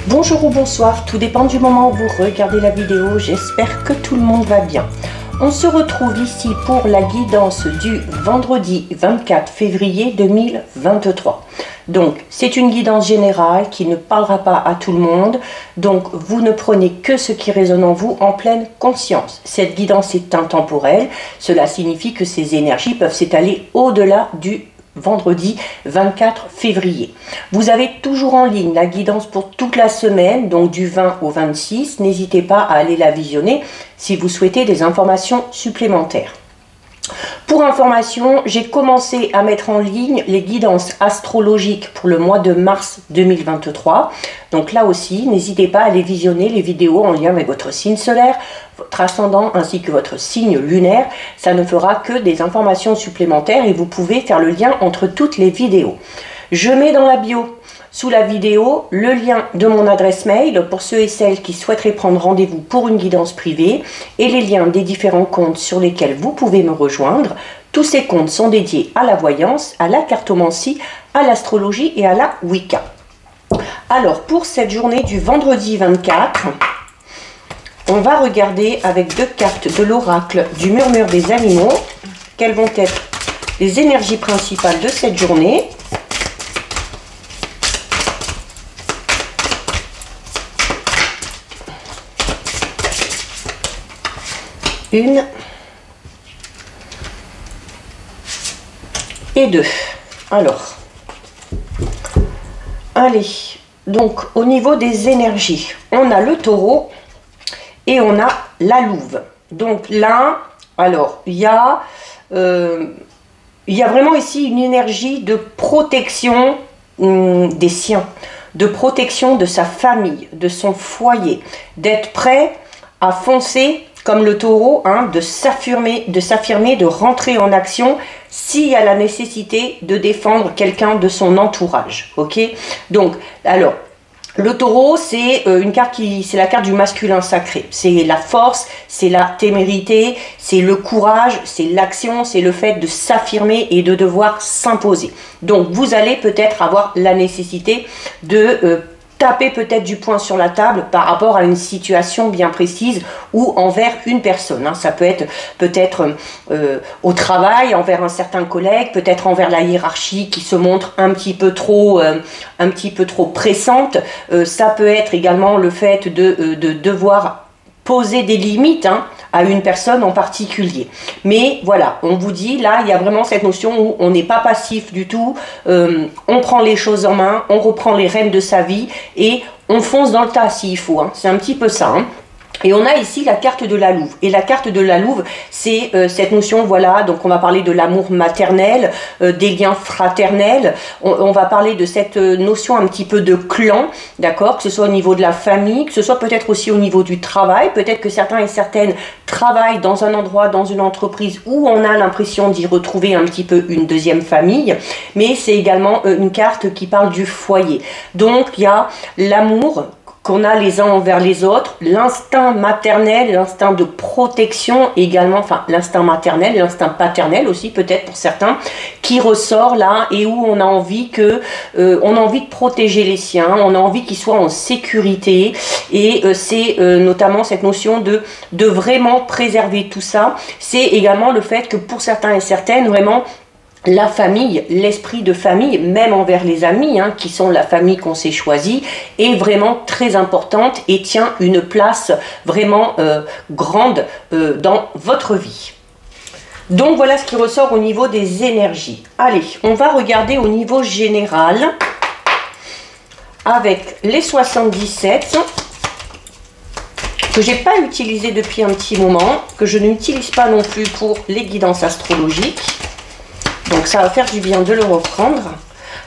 Bonjour ou bonsoir, tout dépend du moment où vous regardez la vidéo, j'espère que tout le monde va bien. On se retrouve ici pour la guidance du vendredi 24 février 2023. Donc, c'est une guidance générale qui ne parlera pas à tout le monde. Donc, vous ne prenez que ce qui résonne en vous en pleine conscience. Cette guidance est intemporelle. Cela signifie que ces énergies peuvent s'étaler au-delà du vendredi 24 février. Vous avez toujours en ligne la guidance pour toute la semaine, donc du 20 au 26. N'hésitez pas à aller la visionner si vous souhaitez des informations supplémentaires. Pour information, j'ai commencé à mettre en ligne les guidances astrologiques pour le mois de mars 2023. Donc là aussi, n'hésitez pas à aller visionner les vidéos en lien avec votre signe solaire, votre ascendant ainsi que votre signe lunaire. Ça ne fera que des informations supplémentaires et vous pouvez faire le lien entre toutes les vidéos. Je mets dans la bio sous la vidéo le lien de mon adresse mail pour ceux et celles qui souhaiteraient prendre rendez-vous pour une guidance privée et les liens des différents comptes sur lesquels vous pouvez me rejoindre. Tous ces comptes sont dédiés à la voyance, à la cartomancie, à l'astrologie et à la Wicca. Alors pour cette journée du vendredi 24, on va regarder avec deux cartes de l'oracle du murmure des animaux quelles vont être les énergies principales de cette journée. Une et deux. Alors, allez, donc au niveau des énergies, on a le taureau et on a la louve. Donc là, alors, il y a vraiment ici une énergie de protection des siens, de protection de sa famille, de son foyer, d'être prêt à foncer comme le taureau, hein, de s'affirmer, de rentrer en action s'il y a la nécessité de défendre quelqu'un de son entourage. Ok, donc, alors, le taureau, c'est une carte c'est la carte du masculin sacré. C'est la force, c'est la témérité, c'est le courage, c'est l'action, c'est le fait de s'affirmer et de devoir s'imposer. Donc, vous allez peut-être avoir la nécessité de taper peut-être du poing sur la table par rapport à une situation bien précise ou envers une personne. Hein. Ça peut être au travail, envers un certain collègue, peut-être envers la hiérarchie qui se montre un petit peu trop pressante. Ça peut être également le fait de devoir poser des limites, hein, à une personne en particulier. Mais voilà, on vous dit, là, il y a vraiment cette notion où on n'est pas passif du tout, on prend les choses en main, on reprend les rênes de sa vie et on fonce dans le tas s'il faut. Hein. C'est un petit peu ça. Hein. Et on a ici la carte de la louve. Et la carte de la louve, c'est cette notion, voilà, donc on va parler de l'amour maternel, des liens fraternels. On va parler de cette notion un petit peu de clan, d'accord, que ce soit au niveau de la famille, que ce soit peut-être aussi au niveau du travail. Peut-être que certains et certaines travaillent dans un endroit, dans une entreprise où on a l'impression d'y retrouver un petit peu une deuxième famille. Mais c'est également une carte qui parle du foyer. Donc il y a l'amour qu'on a les uns envers les autres, l'instinct maternel, l'instinct de protection également, enfin l'instinct maternel, l'instinct paternel aussi peut-être pour certains, qui ressort là et où on a envie on a envie de protéger les siens, on a envie qu'ils soient en sécurité et c'est notamment cette notion de vraiment préserver tout ça. C'est également le fait que pour certains et certaines, vraiment, la famille, l'esprit de famille, même envers les amis, hein, qui sont la famille qu'on s'est choisie, est vraiment très importante et tient une place vraiment grande dans votre vie. Donc voilà ce qui ressort au niveau des énergies. Allez, on va regarder au niveau général avec les 77 que j'ai pas utilisé depuis un petit moment, que je n'utilise pas non plus pour les guidances astrologiques. Donc ça va faire du bien de le reprendre.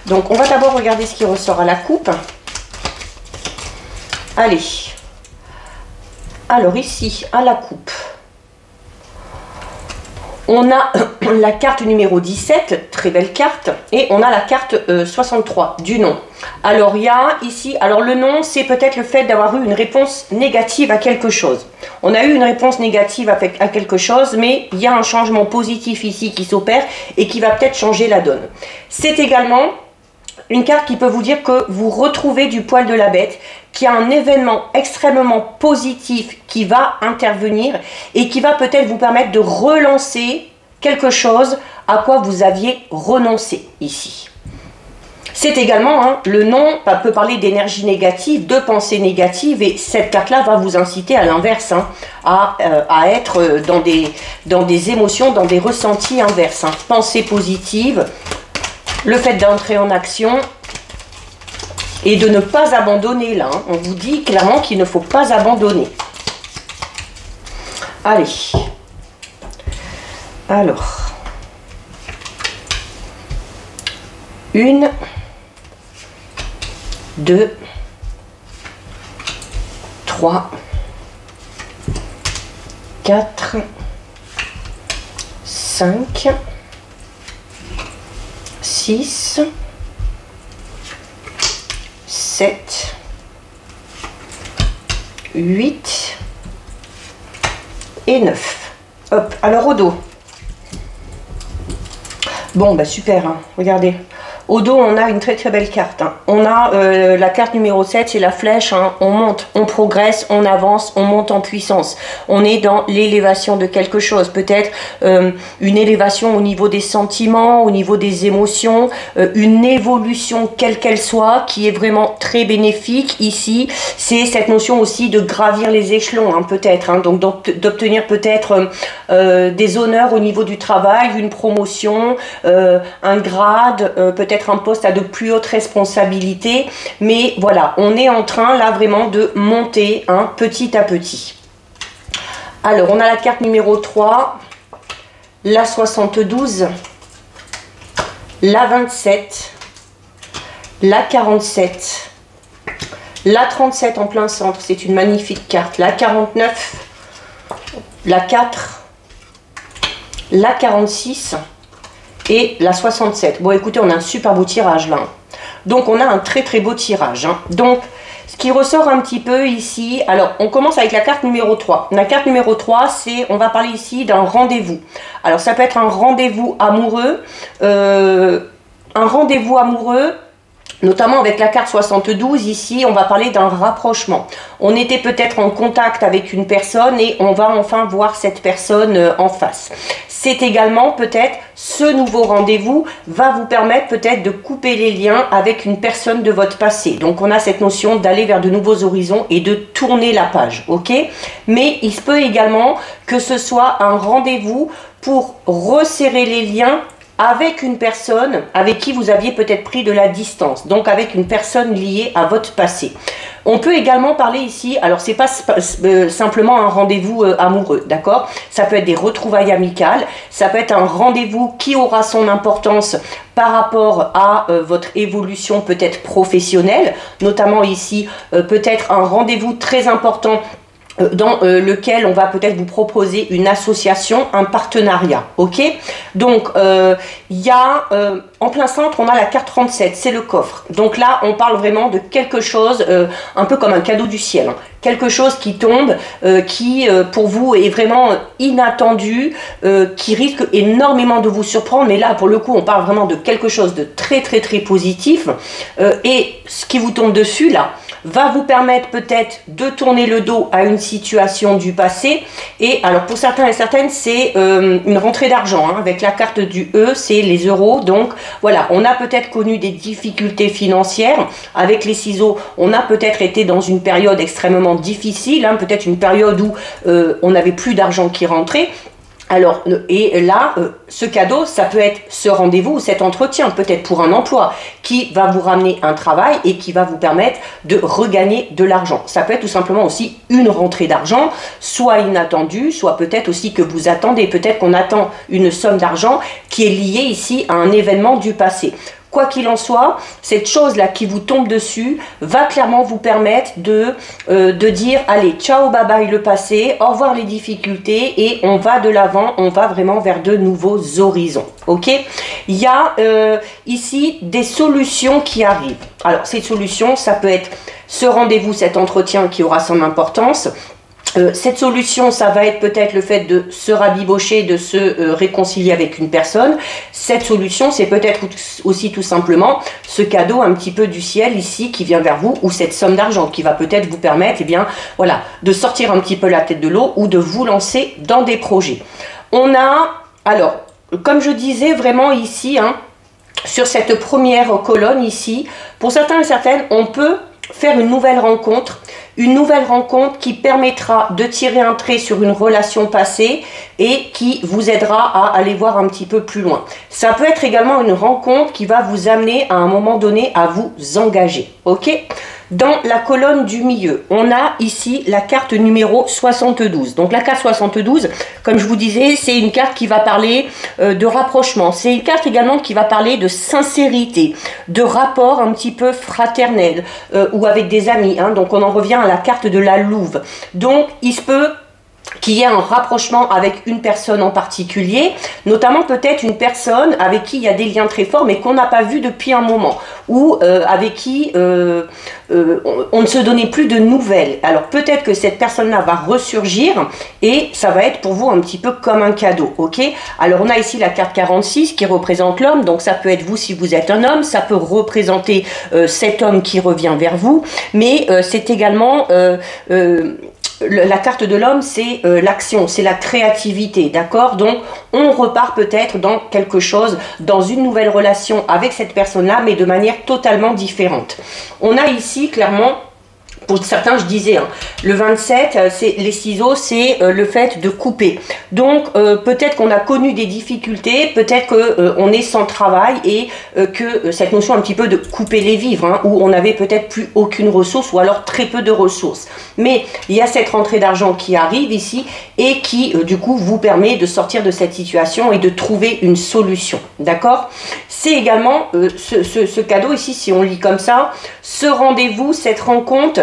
Donc on va d'abord regarder ce qui ressort à la coupe. Allez. Alors ici, à la coupe, on a la carte numéro 17, très belle carte, et on a la carte 63 du nom. Alors il y a ici, alors le nom, c'est peut-être le fait d'avoir eu une réponse négative à quelque chose. On a eu une réponse négative à quelque chose, mais il y a un changement positif ici qui s'opère et qui va peut-être changer la donne. C'est également une carte qui peut vous dire que vous retrouvez du poil de la bête, qu'il y a un événement extrêmement positif qui va intervenir et qui va peut-être vous permettre de relancer quelque chose à quoi vous aviez renoncé ici. C'est également, le nom peut parler d'énergie négative, de pensée négative, et cette carte-là va vous inciter à l'inverse, à être dans des émotions, dans des ressentis inverses. Pensée positive, le fait d'entrer en action et de ne pas abandonner là. On vous dit clairement qu'il ne faut pas abandonner. Allez. Alors. 1, 2, 3, 4, 5, 6, 7, 8 et 9. Hop, alors au dos. Bon, bah super, regardez. Au dos, on a une très très belle carte. On a la carte numéro 7, c'est la flèche. On monte, on progresse, on avance, on monte en puissance. On est dans l'élévation de quelque chose. Peut-être une élévation au niveau des sentiments, au niveau des émotions, une évolution quelle qu'elle soit, qui est vraiment très bénéfique. Ici, c'est cette notion aussi de gravir les échelons, peut-être. Donc d'obtenir peut-être des honneurs au niveau du travail, une promotion, un grade, peut-être un poste à de plus hautes responsabilités, mais voilà, on est en train là vraiment de monter petit à petit. Alors, on a la carte numéro 3, la 72, la 27, la 47, la 37 en plein centre, c'est une magnifique carte, la 49, la 4, la 46 et la 67. Bon, écoutez, on a un super beau tirage là. Donc, on a un très très beau tirage. Donc, ce qui ressort un petit peu ici, alors, on commence avec la carte numéro 3. La carte numéro 3, c'est, on va parler ici d'un rendez-vous. Alors, ça peut être un rendez-vous amoureux, notamment avec la carte 72, ici, on va parler d'un rapprochement. On était peut-être en contact avec une personne et on va enfin voir cette personne en face. C'est également peut-être ce nouveau rendez-vous va vous permettre peut-être de couper les liens avec une personne de votre passé. Donc, on a cette notion d'aller vers de nouveaux horizons et de tourner la page, ok? Mais il se peut également que ce soit un rendez-vous pour resserrer les liens avec une personne avec qui vous aviez peut-être pris de la distance, donc avec une personne liée à votre passé. On peut également parler ici, alors c'est pas simplement un rendez-vous amoureux, d'accord? Ça peut être des retrouvailles amicales, ça peut être un rendez-vous qui aura son importance par rapport à votre évolution peut-être professionnelle, notamment ici peut-être un rendez-vous très important dans lequel on va peut-être vous proposer une association, un partenariat, ok? Donc, il y a, en plein centre, on a la carte 37, c'est le coffre. Donc là, on parle vraiment de quelque chose, un peu comme un cadeau du ciel, quelque chose qui tombe, qui pour vous est vraiment inattendu, qui risque énormément de vous surprendre, mais là, pour le coup, on parle vraiment de quelque chose de très, très, très positif, et ce qui vous tombe dessus, là, va vous permettre peut-être de tourner le dos à une situation du passé. Et alors pour certains et certaines, c'est une rentrée d'argent. Avec la carte du E, c'est les euros. Donc voilà, on a peut-être connu des difficultés financières. Avec les ciseaux, on a peut-être été dans une période extrêmement difficile. Peut-être une période où on n'avait plus d'argent qui rentrait. Alors, et là, ce cadeau, ça peut être ce rendez-vous ou cet entretien, peut-être pour un emploi, qui va vous ramener un travail et qui va vous permettre de regagner de l'argent. Ça peut être tout simplement aussi une rentrée d'argent, soit inattendue, soit peut-être aussi que vous attendez. Peut-être qu'on attend une somme d'argent qui est liée ici à un événement du passé. Quoi qu'il en soit, cette chose-là qui vous tombe dessus va clairement vous permettre de dire « Allez, ciao, bye bye le passé, au revoir les difficultés et on va de l'avant, on va vraiment vers de nouveaux horizons. » Ok? Il y a ici des solutions qui arrivent. Alors, ces solutions, ça peut être ce rendez-vous, cet entretien qui aura son importance. Cette solution, ça va être peut-être le fait de se rabibocher, de se réconcilier avec une personne. Cette solution, c'est peut-être aussi tout simplement ce cadeau un petit peu du ciel ici qui vient vers vous, ou cette somme d'argent qui va peut-être vous permettre, eh bien, voilà, de sortir un petit peu la tête de l'eau ou de vous lancer dans des projets. On a, alors, comme je disais vraiment ici, hein, sur cette première colonne ici, pour certains et certaines, on peut faire une nouvelle rencontre qui permettra de tirer un trait sur une relation passée et qui vous aidera à aller voir un petit peu plus loin. Ça peut être également une rencontre qui va vous amener à un moment donné à vous engager, ok? Dans la colonne du milieu, on a ici la carte numéro 72. Donc la carte 72, comme je vous disais, c'est une carte qui va parler de rapprochement. C'est une carte également qui va parler de sincérité, de rapport un petit peu fraternel ou avec des amis. Hein. Donc on en revient à la carte de la louve. Donc il se peut qu'il y ait un rapprochement avec une personne en particulier, notamment peut-être une personne avec qui il y a des liens très forts mais qu'on n'a pas vu depuis un moment, ou avec qui on ne se donnait plus de nouvelles. Alors peut-être que cette personne-là va ressurgir et ça va être pour vous un petit peu comme un cadeau, ok? Alors on a ici la carte 46 qui représente l'homme, donc ça peut être vous si vous êtes un homme, ça peut représenter cet homme qui revient vers vous, mais c'est également... la carte de l'homme, c'est l'action, c'est la créativité, d'accord? Donc, on repart peut-être dans quelque chose, dans une nouvelle relation avec cette personne-là, mais de manière totalement différente. On a ici, clairement, pour certains, je disais, hein, le 27, les ciseaux, c'est le fait de couper. Donc, peut-être qu'on a connu des difficultés, peut-être qu'on est sans travail et que cette notion un petit peu de couper les vivres, hein, où on n'avait peut-être plus aucune ressource ou alors très peu de ressources. Mais il y a cette rentrée d'argent qui arrive ici et qui, du coup, vous permet de sortir de cette situation et de trouver une solution. D'accord? C'est également ce cadeau ici, si on lit comme ça, ce rendez-vous, cette rencontre,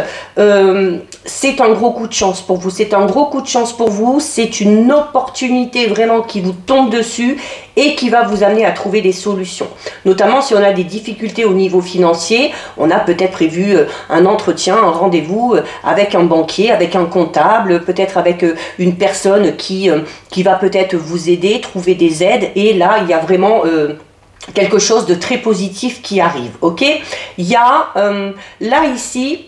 c'est un gros coup de chance pour vous, c'est un gros coup de chance pour vous, c'est une opportunité vraiment qui vous tombe dessus et qui va vous amener à trouver des solutions. Notamment si on a des difficultés au niveau financier, on a peut-être prévu un entretien, un rendez-vous avec un banquier, avec un comptable, peut-être avec une personne qui va peut-être vous aider, trouver des aides, et là il y a vraiment... quelque chose de très positif qui arrive, ok? Il y a là ici,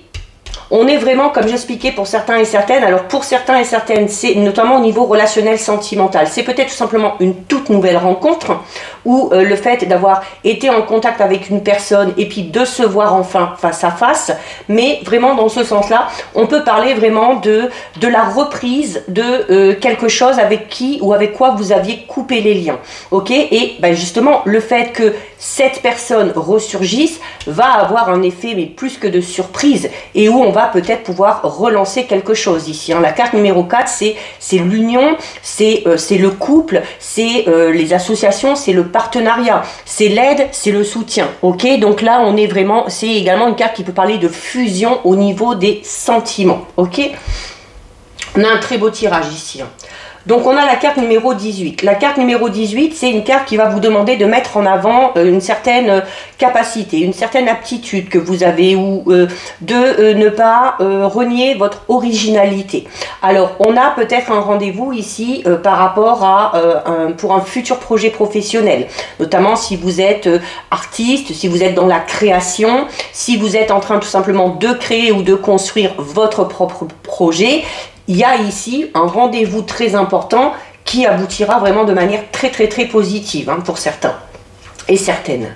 on est vraiment, comme j'expliquais pour certains et certaines, alors pour certains et certaines, c'est notamment au niveau relationnel sentimental, c'est peut-être tout simplement une toute nouvelle rencontre, ou le fait d'avoir été en contact avec une personne et puis de se voir enfin face à face, mais vraiment dans ce sens-là, on peut parler vraiment de la reprise de quelque chose avec qui ou avec quoi vous aviez coupé les liens, ok? Et ben justement, le fait que cette personne ressurgisse va avoir un effet, mais plus que de surprise, et où on va peut-être pouvoir relancer quelque chose ici. Hein. La carte numéro 4, c'est l'union, c'est le couple, c'est les associations, c'est le partenariat, c'est l'aide, c'est le soutien. Ok, donc là, on est vraiment, c'est également une carte qui peut parler de fusion au niveau des sentiments. Ok, on a un très beau tirage ici. Hein. Donc on a la carte numéro 18. La carte numéro 18, c'est une carte qui va vous demander de mettre en avant une certaine capacité, une certaine aptitude que vous avez, ou de ne pas renier votre originalité. Alors on a peut-être un rendez-vous ici par rapport à pour un futur projet professionnel, notamment si vous êtes artiste, si vous êtes dans la création, si vous êtes en train tout simplement de créer ou de construire votre propre projet. Il y a ici un rendez-vous très important qui aboutira vraiment de manière très positive, hein, pour certains et certaines.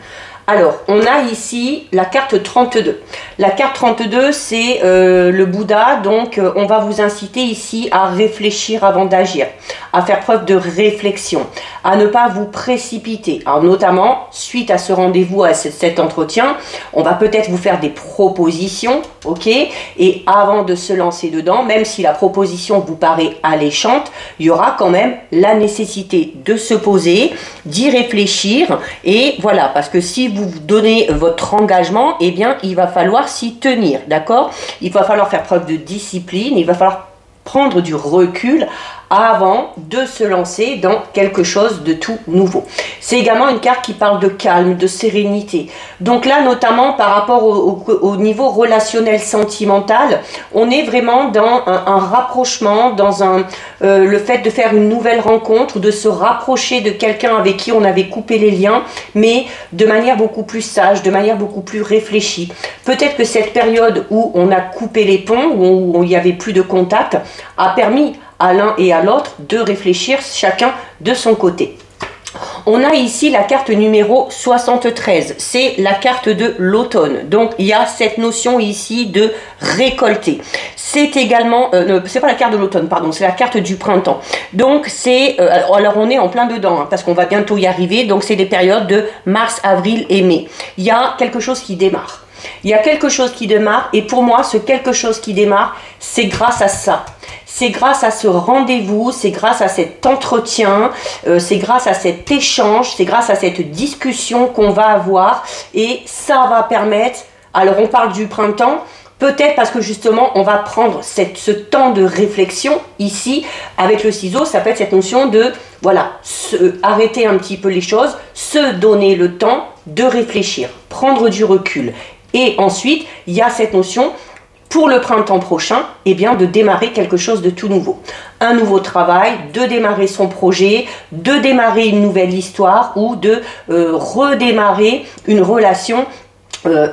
Alors, on a ici la carte 32. La carte 32, c'est le Bouddha, donc on va vous inciter ici à réfléchir avant d'agir, à faire preuve de réflexion, à ne pas vous précipiter. Alors, notamment, suite à ce rendez-vous, à cet entretien, on va peut-être vous faire des propositions, ok? Et avant de se lancer dedans, même si la proposition vous paraît alléchante, il y aura quand même la nécessité de se poser, d'y réfléchir, et voilà, parce que si vous donnez votre engagement, eh bien, il va falloir s'y tenir, d'accord? Il va falloir faire preuve de discipline, il va falloir prendre du recul avant de se lancer dans quelque chose de tout nouveau. C'est également une carte qui parle de calme, de sérénité. Donc là, notamment par rapport au niveau relationnel sentimental, on est vraiment dans un rapprochement, dans le fait de faire une nouvelle rencontre ou de se rapprocher de quelqu'un avec qui on avait coupé les liens, mais de manière beaucoup plus sage, de manière beaucoup plus réfléchie. Peut-être que cette période où on a coupé les ponts, où il n'y avait plus de contact, a permis à l'un et à l'autre de réfléchir chacun de son côté. On a ici la carte numéro 73, c'est la carte de l'automne. Donc il y a cette notion ici de récolter. C'est également, c'est pas la carte de l'automne, pardon, c'est la carte du printemps. Donc c'est, alors on est en plein dedans, hein, parce qu'on va bientôt y arriver. Donc c'est des périodes de mars, avril et mai. Il y a quelque chose qui démarre. Il y a quelque chose qui démarre et pour moi, ce quelque chose qui démarre, c'est grâce à ça. C'est grâce à ce rendez-vous, c'est grâce à cet entretien, c'est grâce à cet échange, c'est grâce à cette discussion qu'on va avoir et ça va permettre, alors on parle du printemps, peut-être parce que justement on va prendre ce temps de réflexion ici avec le ciseau, ça peut être cette notion de voilà, arrêter un petit peu les choses, se donner le temps de réfléchir, prendre du recul. Et ensuite, il y a cette notion pour le printemps prochain, eh bien, de démarrer quelque chose de tout nouveau. Un nouveau travail, de démarrer son projet, de démarrer une nouvelle histoire ou de redémarrer une relation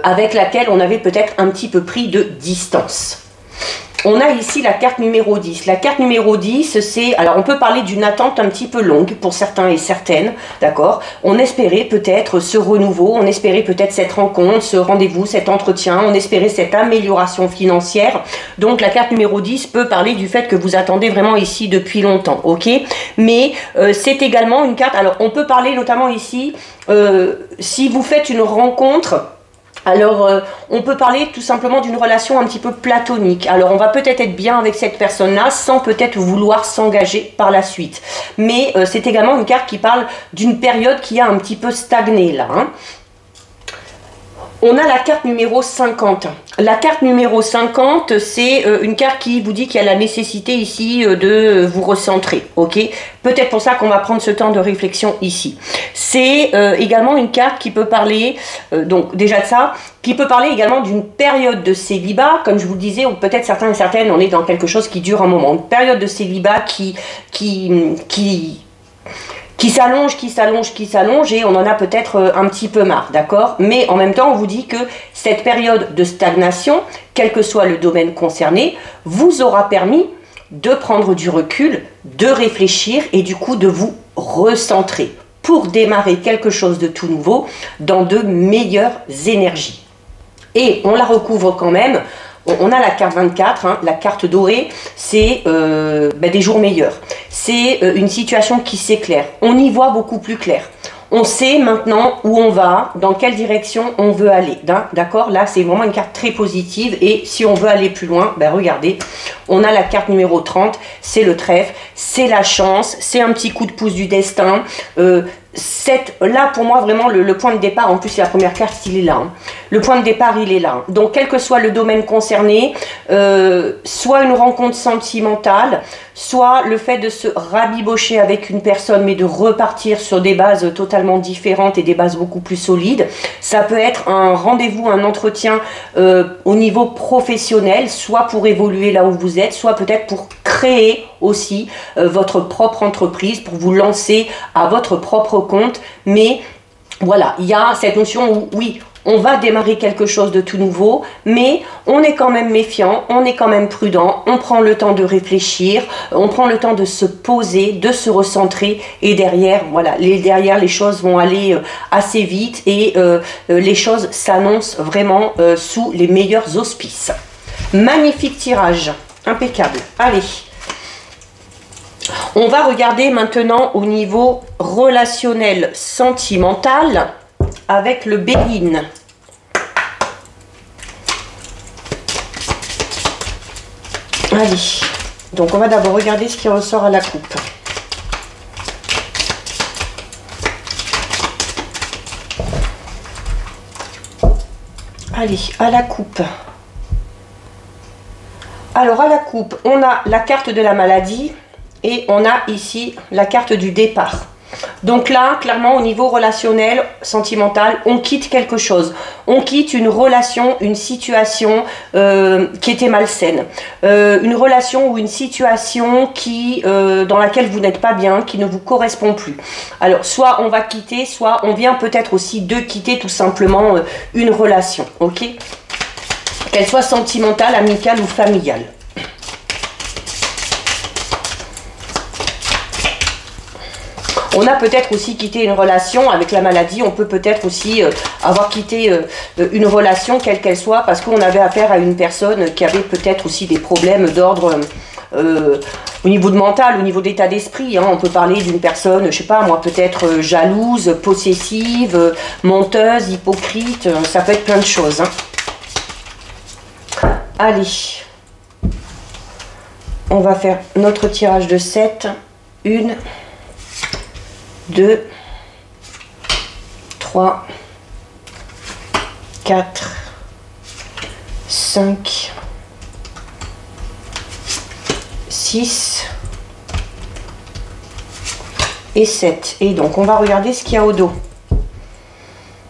avec laquelle on avait peut-être un petit peu pris de distance. On a ici la carte numéro 10. La carte numéro 10, c'est, alors on peut parler d'une attente un petit peu longue pour certains et certaines, d'accord? On espérait peut-être ce renouveau, on espérait peut-être cette rencontre, ce rendez-vous, cet entretien, on espérait cette amélioration financière. Donc la carte numéro 10 peut parler du fait que vous attendez vraiment ici depuis longtemps, ok? Mais c'est également une carte, alors on peut parler notamment ici, si vous faites une rencontre, alors, on peut parler tout simplement d'une relation un petit peu platonique. Alors, on va peut-être être bien avec cette personne-là sans peut-être vouloir s'engager par la suite. Mais c'est également une carte qui parle d'une période qui a un petit peu stagné là, hein. On a la carte numéro 50. La carte numéro 50, c'est une carte qui vous dit qu'il y a la nécessité ici de vous recentrer, ok? Peut-être pour ça qu'on va prendre ce temps de réflexion ici. C'est également une carte qui peut parler, donc déjà de ça, qui peut parler également d'une période de célibat. Comme je vous le disais, ou peut-être certains et certaines, on est dans quelque chose qui dure un moment. Une période de célibat qui s'allonge et on en a peut-être un petit peu marre, d'accord? Mais en même temps, on vous dit que cette période de stagnation, quel que soit le domaine concerné, vous aura permis de prendre du recul, de réfléchir et du coup de vous recentrer pour démarrer quelque chose de tout nouveau dans de meilleures énergies. Et on la recouvre quand même. On a la carte 24, hein, la carte dorée, c'est des jours meilleurs. C'est une situation qui s'éclaire. On y voit beaucoup plus clair. On sait maintenant où on va, dans quelle direction on veut aller. D'accord? Là, c'est vraiment une carte très positive. Et si on veut aller plus loin, ben regardez, on a la carte numéro 30, c'est le trèfle, c'est la chance, c'est un petit coup de pouce du destin. Là, pour moi, vraiment, le point de départ, en plus, c'est la première carte, il est là. Hein. Le point de départ, il est là. Donc, quel que soit le domaine concerné, soit une rencontre sentimentale, soit le fait de se rabibocher avec une personne, mais de repartir sur des bases totalement différentes et des bases beaucoup plus solides. Ça peut être un rendez-vous, un entretien au niveau professionnel, soit pour évoluer là où vous êtes, soit peut-être pour créer aussi votre propre entreprise, pour vous lancer à votre propre compte. Mais voilà, il y a cette notion où oui, on va démarrer quelque chose de tout nouveau, mais on est quand même méfiant, on est quand même prudent, on prend le temps de réfléchir, on prend le temps de se poser, de se recentrer et derrière, voilà, derrière les choses vont aller assez vite et les choses s'annoncent vraiment sous les meilleurs auspices. Magnifique tirage, impeccable. Allez. On va regarder maintenant au niveau relationnel sentimental avec le Béline. Allez, donc on va d'abord regarder ce qui ressort à la coupe. Allez, à la coupe. Alors à la coupe, on a la carte de la maladie, et on a ici la carte du départ. Donc là, clairement, au niveau relationnel, sentimental, on quitte quelque chose. On quitte une relation, une situation qui était malsaine. Une relation ou une situation dans laquelle vous n'êtes pas bien, qui ne vous correspond plus. Alors, soit on va quitter, soit on vient peut-être aussi de quitter tout simplement une relation. Ok ? Qu'elle soit sentimentale, amicale ou familiale. On a peut-être aussi quitté une relation avec la maladie, on peut peut-être aussi avoir quitté une relation, quelle qu'elle soit, parce qu'on avait affaire à une personne qui avait peut-être aussi des problèmes d'ordre au niveau de mental, au niveau d'état d'esprit. Hein. On peut parler d'une personne, je sais pas moi, peut-être jalouse, possessive, menteuse, hypocrite, ça peut être plein de choses. Hein. Allez, on va faire notre tirage de 7, 1, 2, 3, 4, 5, 6 et 7. Et donc, on va regarder ce qu'il y a au dos.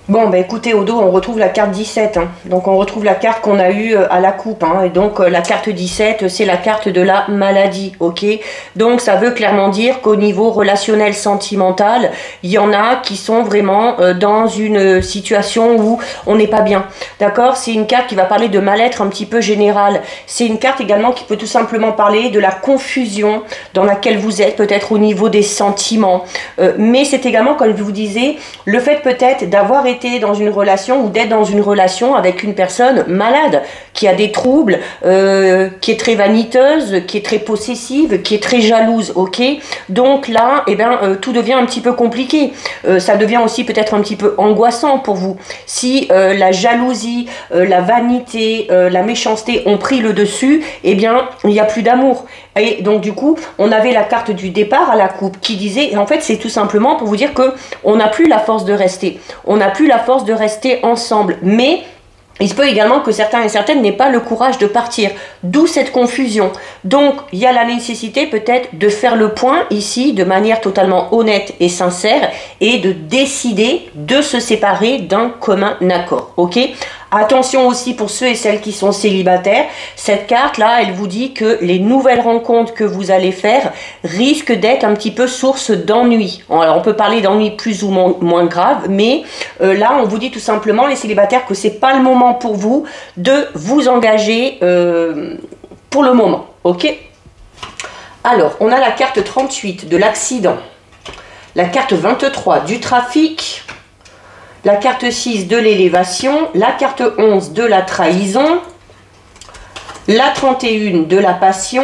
Bon, bah écoutez, au dos, on retrouve la carte 17. Hein. Donc, on retrouve la carte qu'on a eue à la coupe. Hein. Et donc, la carte 17, c'est la carte de la maladie. Ok. Donc, ça veut clairement dire qu'au niveau relationnel, sentimental, il y en a qui sont vraiment dans une situation où on n'est pas bien. D'accord. C'est une carte qui va parler de mal-être un petit peu général. C'est une carte également qui peut tout simplement parler de la confusion dans laquelle vous êtes, peut-être au niveau des sentiments. Mais c'est également, comme je vous disais, le fait peut-être d'avoir été dans une relation ou d'être dans une relation avec une personne malade, qui a des troubles, qui est très vaniteuse, qui est très possessive, qui est très jalouse, ok. Donc là, eh ben, tout devient un petit peu compliqué. Ça devient aussi peut-être un petit peu angoissant pour vous. Si la jalousie, la vanité, la méchanceté ont pris le dessus, eh bien, il n'y a plus d'amour. Et donc du coup, on avait la carte du départ à la coupe qui disait, et en fait c'est tout simplement pour vous dire que on n'a plus la force de rester, on n'a plus la force de rester ensemble, mais il se peut également que certains et certaines n'aient pas le courage de partir, d'où cette confusion. Donc il y a la nécessité peut-être de faire le point ici de manière totalement honnête et sincère et de décider de se séparer d'un commun accord, ok. Attention aussi pour ceux et celles qui sont célibataires, cette carte-là, elle vous dit que les nouvelles rencontres que vous allez faire risquent d'être un petit peu source d'ennui. Alors on peut parler d'ennui plus ou moins grave, mais là on vous dit tout simplement, les célibataires, que c'est pas le moment pour vous de vous engager pour le moment, ok. Alors, on a la carte 38 de l'accident, la carte 23 du trafic, la carte 6 de l'élévation, la carte 11 de la trahison, la 31 de la passion,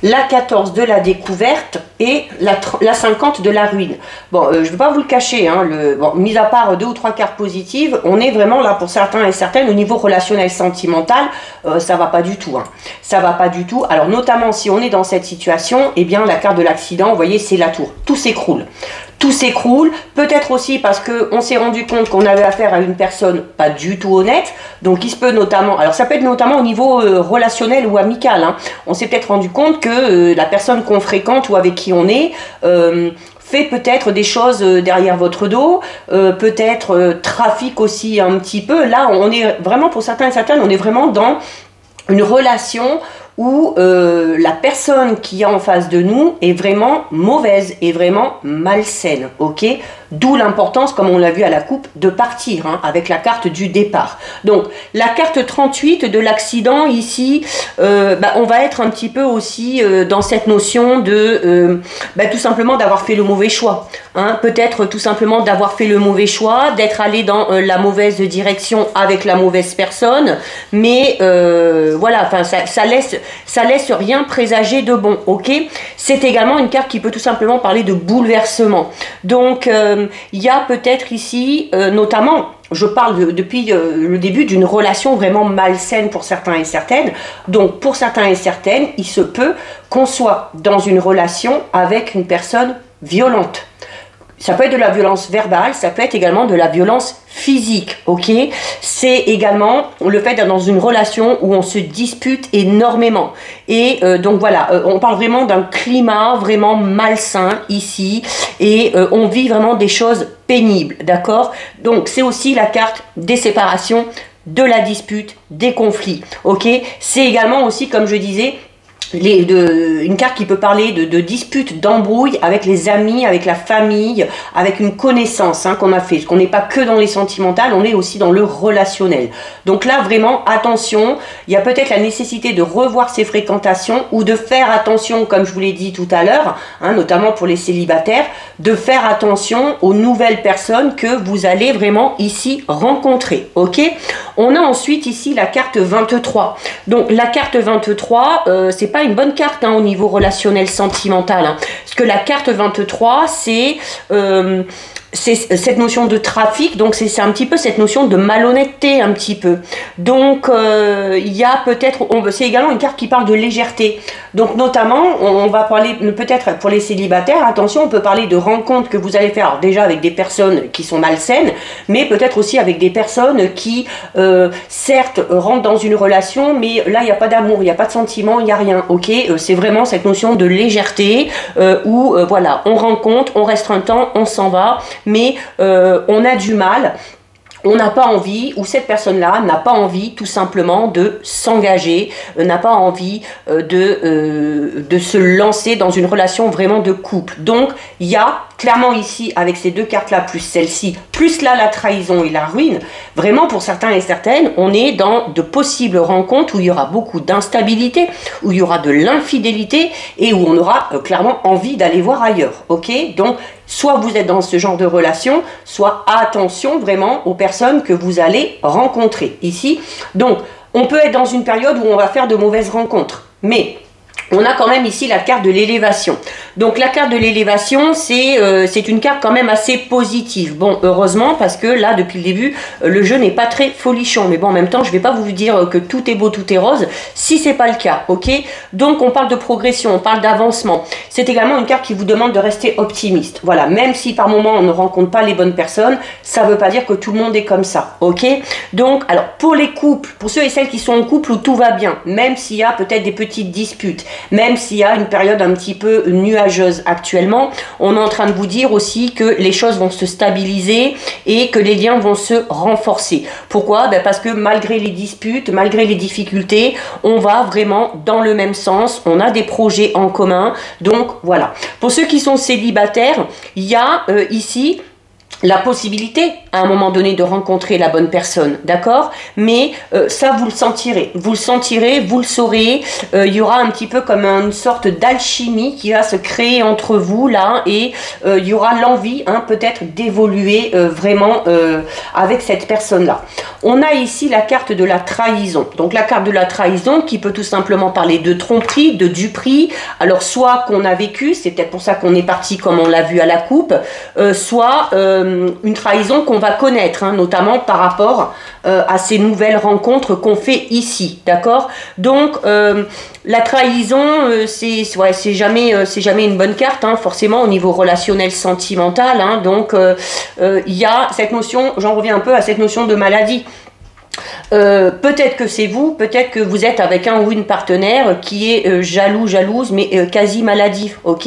la 14 de la découverte et la 50 de la ruine. Bon, je ne vais pas vous le cacher, hein, mis à part 2 ou 3 cartes positives, on est vraiment là pour certains et certaines au niveau relationnel sentimental, ça va pas du tout. Hein. Ça va pas du tout. Alors notamment si on est dans cette situation, eh bien la carte de l'accident, vous voyez, c'est la tour. Tout s'écroule. Tout s'écroule, peut-être aussi parce qu'on s'est rendu compte qu'on avait affaire à une personne pas du tout honnête, donc il se peut notamment, alors ça peut être notamment au niveau relationnel ou amical, hein. On s'est peut-être rendu compte que la personne qu'on fréquente ou avec qui on est fait peut-être des choses derrière votre dos, peut-être trafic aussi un petit peu. Là on est vraiment, pour certains et certaines, on est vraiment dans une relation où la personne qui est en face de nous est vraiment mauvaise, est vraiment malsaine, ok. D'où l'importance, comme on l'a vu à la coupe, de partir, hein, avec la carte du départ. Donc, la carte 38 de l'accident, ici, on va être un petit peu aussi dans cette notion de, tout simplement d'avoir fait le mauvais choix. Hein, peut-être tout simplement d'avoir fait le mauvais choix, d'être allé dans la mauvaise direction avec la mauvaise personne, mais voilà, enfin, ça laisse rien présager de bon, ok. C'est également une carte qui peut tout simplement parler de bouleversement. Donc, il y a peut-être ici, notamment, je parle depuis le début d'une relation vraiment malsaine pour certains et certaines. Donc, pour certains et certaines, il se peut qu'on soit dans une relation avec une personne violente. Ça peut être de la violence verbale, ça peut être également de la violence physique, ok? C'est également le fait d'être dans une relation où on se dispute énormément. Et donc voilà, on parle vraiment d'un climat vraiment malsain ici. Et on vit vraiment des choses pénibles, d'accord? Donc c'est aussi la carte des séparations, de la dispute, des conflits, ok? C'est également aussi, comme je disais, une carte qui peut parler de disputes, d'embrouilles avec les amis, avec la famille, avec une connaissance qu'on a fait. Parce qu'on n'est pas que dans les sentimentales, on est aussi dans le relationnel. Donc là, vraiment, attention, il y a peut-être la nécessité de revoir ses fréquentations ou de faire attention, comme je vous l'ai dit tout à l'heure, notamment pour les célibataires, de faire attention aux nouvelles personnes que vous allez vraiment ici rencontrer. Ok? On a ensuite ici la carte 23. Donc la carte 23, c'est pas une bonne carte au niveau relationnel sentimental. Parce que la carte 23, c'est cette notion de trafic, donc c'est un petit peu cette notion de malhonnêteté un petit peu. Donc il y a peut-être, c'est également une carte qui parle de légèreté. Donc notamment, on va parler peut-être pour les célibataires, attention, on peut parler de rencontres que vous allez faire, alors déjà avec des personnes qui sont malsaines, mais peut-être aussi avec des personnes qui certes rentrent dans une relation, mais là il n'y a pas d'amour, il n'y a pas de sentiment, il n'y a rien, ok? C'est vraiment cette notion de légèreté où voilà, on rencontre, on reste un temps, on s'en va, mais on a du mal, on n'a pas envie, ou cette personne-là n'a pas envie tout simplement de s'engager, n'a pas envie de se lancer dans une relation vraiment de couple. Donc il y a clairement ici, avec ces deux cartes-là, plus celle-ci, plus là la trahison et la ruine, vraiment pour certains et certaines, on est dans de possibles rencontres où il y aura beaucoup d'instabilité, où il y aura de l'infidélité et où on aura clairement envie d'aller voir ailleurs, ok? Donc soit vous êtes dans ce genre de relation, soit attention vraiment aux personnes que vous allez rencontrer ici. Donc, on peut être dans une période où on va faire de mauvaises rencontres, mais on a quand même ici la carte de l'élévation. Donc la carte de l'élévation, c'est une carte quand même assez positive. Bon, heureusement, parce que là, depuis le début, le jeu n'est pas très folichon. Mais bon, en même temps, je ne vais pas vous dire que tout est beau, tout est rose, si ce n'est pas le cas, ok? Donc on parle de progression, on parle d'avancement. C'est également une carte qui vous demande de rester optimiste. Voilà, même si par moment on ne rencontre pas les bonnes personnes, ça ne veut pas dire que tout le monde est comme ça, ok? Donc, alors, pour les couples, pour ceux et celles qui sont en couple où tout va bien, même s'il y a peut-être des petites disputes, même s'il y a une période un petit peu nuageuse actuellement, on est en train de vous dire aussi que les choses vont se stabiliser et que les liens vont se renforcer. Pourquoi? Parce que malgré les disputes, malgré les difficultés, on va vraiment dans le même sens, on a des projets en commun, donc voilà. Pour ceux qui sont célibataires, il y a ici la possibilité à un moment donné de rencontrer la bonne personne, d'accord? Mais ça, vous le sentirez, vous le saurez. Il y aura un petit peu comme une sorte d'alchimie qui va se créer entre vous là, et il y aura l'envie peut-être d'évoluer vraiment avec cette personne-là. On a ici la carte de la trahison. Donc la carte de la trahison qui peut tout simplement parler de tromperie, de duperie. Alors soit qu'on a vécu, c'est peut-être pour ça qu'on est parti comme on l'a vu à la coupe, soit une trahison qu'on va connaître, notamment par rapport à ces nouvelles rencontres qu'on fait ici, d'accord? Donc la trahison, c'est jamais une bonne carte, forcément au niveau relationnel sentimental, donc il y a cette notion, j'en reviens un peu à cette notion de maladie. Peut-être que c'est vous, peut-être que vous êtes avec un ou une partenaire qui est jalouse, mais quasi maladif, ok?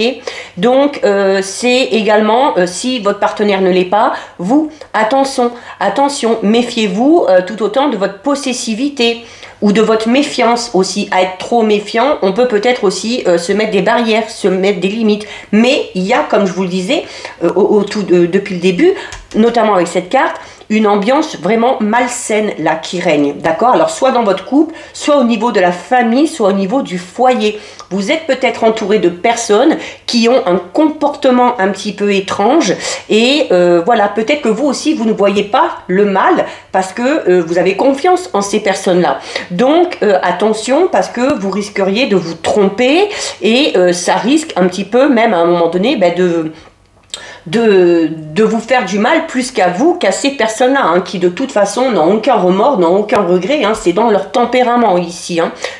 Donc, c'est également, si votre partenaire ne l'est pas, vous, attention, méfiez-vous tout autant de votre possessivité ou de votre méfiance aussi. À être trop méfiant, on peut peut-être aussi se mettre des barrières, se mettre des limites. Mais il y a, comme je vous le disais, depuis le début, notamment avec cette carte, une ambiance vraiment malsaine là qui règne, d'accord? Alors soit dans votre couple, soit au niveau de la famille, soit au niveau du foyer. Vous êtes peut-être entouré de personnes qui ont un comportement un petit peu étrange et voilà, peut-être que vous aussi vous ne voyez pas le mal parce que vous avez confiance en ces personnes-là. Donc attention, parce que vous risqueriez de vous tromper et ça risque un petit peu même à un moment donné de vous faire du mal plus qu'à vous, qu'à ces personnes-là, qui de toute façon n'ont aucun remords, n'ont aucun regret, c'est dans leur tempérament ici.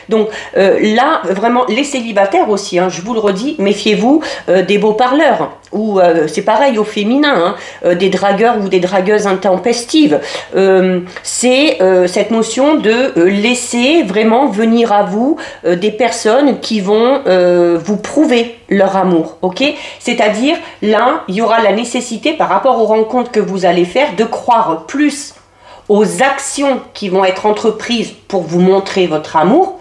Donc là, vraiment, les célibataires aussi, hein, je vous le redis, méfiez-vous des beaux parleurs, ou c'est pareil au féminin, hein, des dragueurs ou des dragueuses intempestives. C'est cette notion de laisser vraiment venir à vous des personnes qui vont vous prouver leur amour, ok? C'est-à-dire, là, il y aura la nécessité, par rapport aux rencontres que vous allez faire, de croire plus aux actions qui vont être entreprises pour vous montrer votre amour,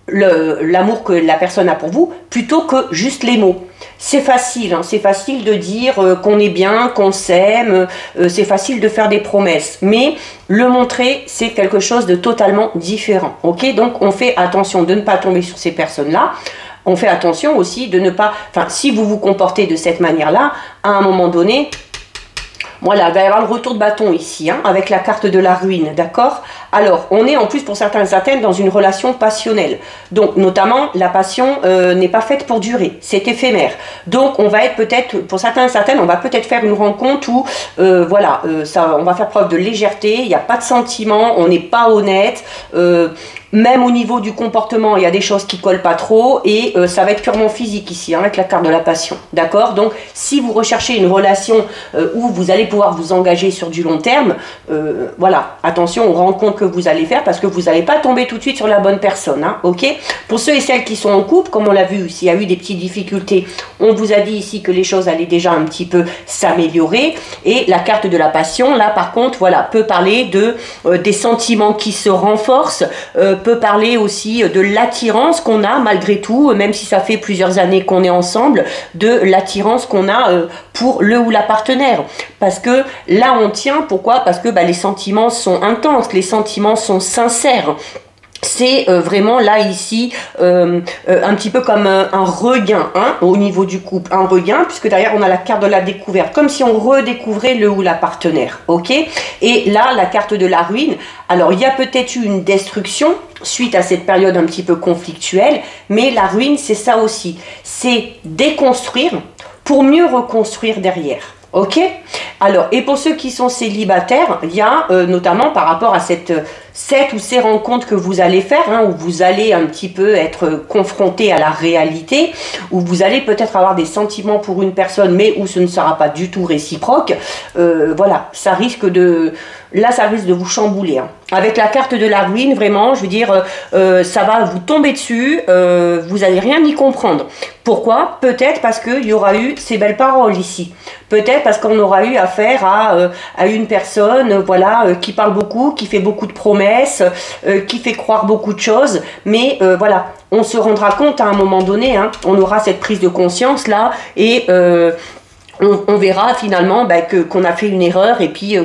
l'amour que la personne a pour vous, plutôt que juste les mots. C'est facile, hein, c'est facile de dire qu'on est bien, qu'on s'aime, c'est facile de faire des promesses, mais le montrer, c'est quelque chose de totalement différent, ok? Donc on fait attention de ne pas tomber sur ces personnes-là. On fait attention aussi de ne pas... Enfin, si vous vous comportez de cette manière-là, à un moment donné... Voilà, il va y avoir le retour de bâton ici, hein, avec la carte de la ruine, d'accord? Alors, on est en plus pour certains et certaines dans une relation passionnelle. Donc, notamment, la passion n'est pas faite pour durer, c'est éphémère. Donc, on va être peut-être, pour certains et certaines, on va peut-être faire une rencontre où, voilà, on va faire preuve de légèreté, il n'y a pas de sentiment, on n'est pas honnête, même au niveau du comportement, il y a des choses qui collent pas trop et ça va être purement physique ici, hein, avec la carte de la passion, d'accord? Donc, si vous recherchez une relation où vous allez pouvoir vous engager sur du long terme, voilà, attention aux rencontres que vous allez faire parce que vous n'allez pas tomber tout de suite sur la bonne personne, hein, ok? Pour ceux et celles qui sont en couple, comme on l'a vu, s'il y a eu des petites difficultés, on vous a dit ici que les choses allaient déjà un petit peu s'améliorer et la carte de la passion, là par contre, voilà, peut parler de des sentiments qui se renforcent, peut parler aussi de l'attirance qu'on a malgré tout, même si ça fait plusieurs années qu'on est ensemble, de l'attirance qu'on a pour le ou la partenaire. Parce que là on tient, pourquoi? Parce que les sentiments sont intenses, les sentiments sont sincères. C'est vraiment là ici un petit peu comme un regain, hein, au niveau du couple, un regain, puisque derrière on a la carte de la découverte, comme si on redécouvrait le ou la partenaire, ok? Et là la carte de la ruine, alors il y a peut-être eu une destruction suite à cette période un petit peu conflictuelle, mais la ruine c'est ça aussi, c'est déconstruire pour mieux reconstruire derrière. Ok? Alors, et pour ceux qui sont célibataires, il y a notamment par rapport à cette ou ces rencontres que vous allez faire, hein, où vous allez un petit peu être confronté à la réalité, où vous allez peut-être avoir des sentiments pour une personne, mais où ce ne sera pas du tout réciproque, voilà, ça risque de... Là, ça risque de vous chambouler. Hein. Avec la carte de la ruine, vraiment, je veux dire, ça va vous tomber dessus, vous n'allez rien y comprendre. Pourquoi? Peut-être parce qu'il y aura eu ces belles paroles ici. Peut-être parce qu'on aura eu affaire à une personne, voilà, qui parle beaucoup, qui fait beaucoup de promesses, qui fait croire beaucoup de choses. Mais voilà, on se rendra compte à un moment donné, hein, on aura cette prise de conscience là et... on verra finalement qu'on a fait une erreur et puis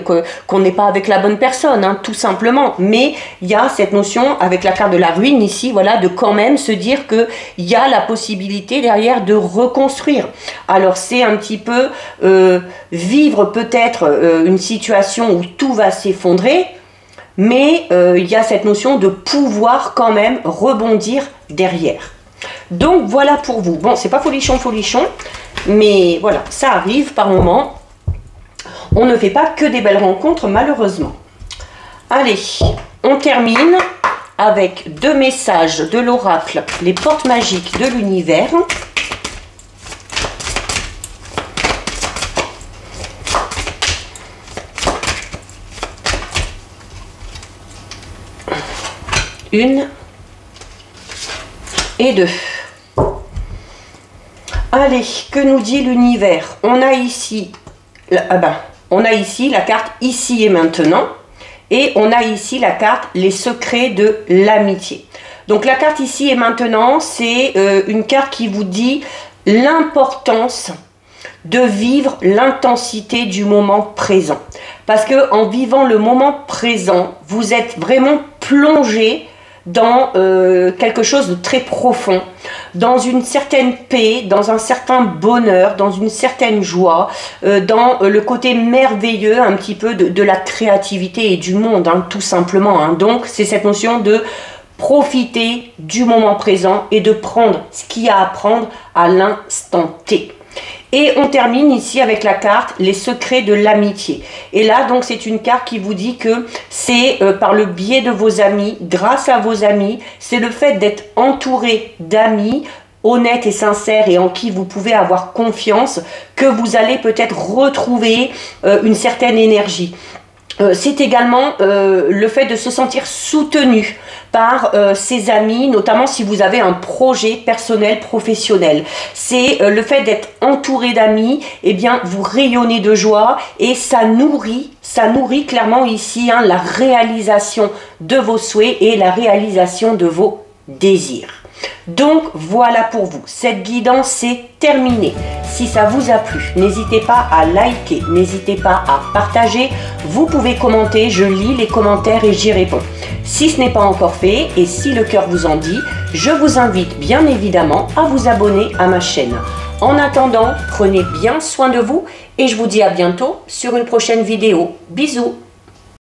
qu'on n'est pas avec la bonne personne, hein, tout simplement. Mais il y a cette notion avec la carte de la ruine ici, voilà, de quand même se dire qu'il y a la possibilité derrière de reconstruire. Alors c'est un petit peu vivre peut-être une situation où tout va s'effondrer, mais il y a cette notion de pouvoir quand même rebondir derrière. Donc voilà pour vous. Bon, c'est pas folichon, mais voilà, ça arrive par moment. On ne fait pas que des belles rencontres, malheureusement. Allez, on termine avec 2 messages de l'oracle, les portes magiques de l'univers. Une et 2. Allez, que nous dit l'univers? On a ici la carte ici et maintenant. Et on a ici la carte les secrets de l'amitié. Donc la carte ici et maintenant, c'est une carte qui vous dit l'importance de vivre l'intensité du moment présent. Parce que en vivant le moment présent, vous êtes vraiment plongé dans quelque chose de très profond, dans une certaine paix, dans un certain bonheur, dans une certaine joie, dans le côté merveilleux un petit peu de la créativité et du monde, hein, tout simplement. Hein. Donc c'est cette notion de profiter du moment présent et de prendre ce qu'il y a à prendre à l'instant T. Et on termine ici avec la carte les secrets de l'amitié. Et là donc c'est une carte qui vous dit que c'est par le biais de vos amis, grâce à vos amis, c'est le fait d'être entouré d'amis honnêtes et sincères et en qui vous pouvez avoir confiance que vous allez peut-être retrouver une certaine énergie. C'est également le fait de se sentir soutenu par ses amis, notamment si vous avez un projet personnel, professionnel. C'est le fait d'être entouré d'amis, eh bien vous rayonnez de joie et ça nourrit clairement ici la réalisation de vos souhaits et la réalisation de vos désirs. Donc voilà pour vous, cette guidance est terminée. Si ça vous a plu, n'hésitez pas à liker, n'hésitez pas à partager. Vous pouvez commenter, je lis les commentaires et j'y réponds. Si ce n'est pas encore fait et si le cœur vous en dit, je vous invite bien évidemment à vous abonner à ma chaîne. En attendant, prenez bien soin de vous et je vous dis à bientôt sur une prochaine vidéo. Bisous!